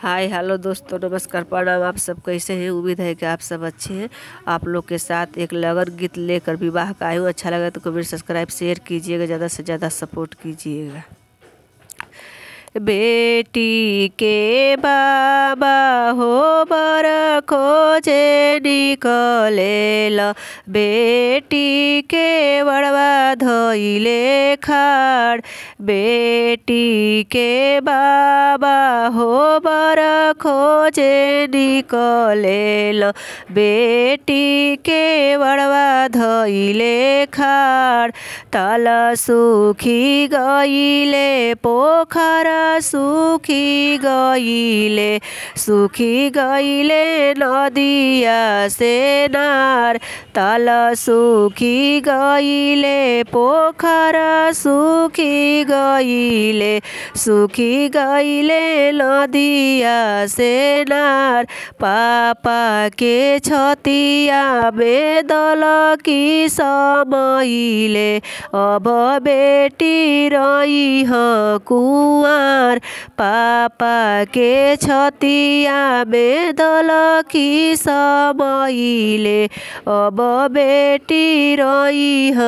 Hi hello दोस्तों, नमस्कार, प्रणाम। आप सब कैसे हैं? उम्मीद है कि आप सब अच्छे हैं। आप लोग के साथ एक लगन गीत लेकर विवाह का आयु अच्छा लगा तो कमेंट सब्सक्राइब शेयर कीजिएगा, ज़्यादा से ज़्यादा सपोर्ट कीजिएगा। बेटी के बाबा हो बर खोजे निकलेल, बेटी के बड़वा धोइले खाड़। बेटी के बाबा हो बर खोजे निकलेल, बेटी के बड़वा धोइले खाड़। तल सुखी गईले पोखरा सुखी गईले, सुखी गईले नदिया से नार। तल सुखी गईले पोखरा सुखी गईले, सुखी गईले नदिया से नार। पापा के छतिया में दल की समईले, अब बेटी रही ह कुंवार। पापा के छतिया में दल की समईले, अब बेटी रही ह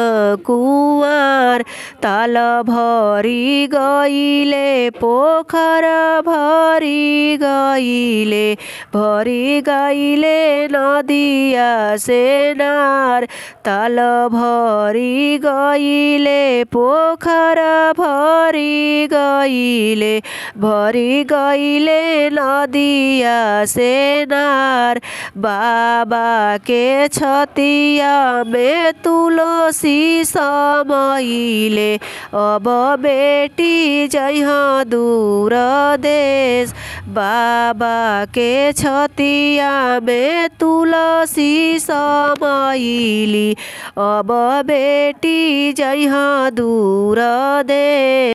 कुंवार। ताल भरी गईले पोखर भरी गईले, भरी गईले नदिया से नार। ताल भरी गईले पोखर भरी गईले, भरी गईले नदिया से नार। बाबा के छतिया में तुलसी समईले, अब बेटी जइहा दूर देश। बाबा के छतिया में तुलसी समईली, अब बेटी जइहा दूर देश।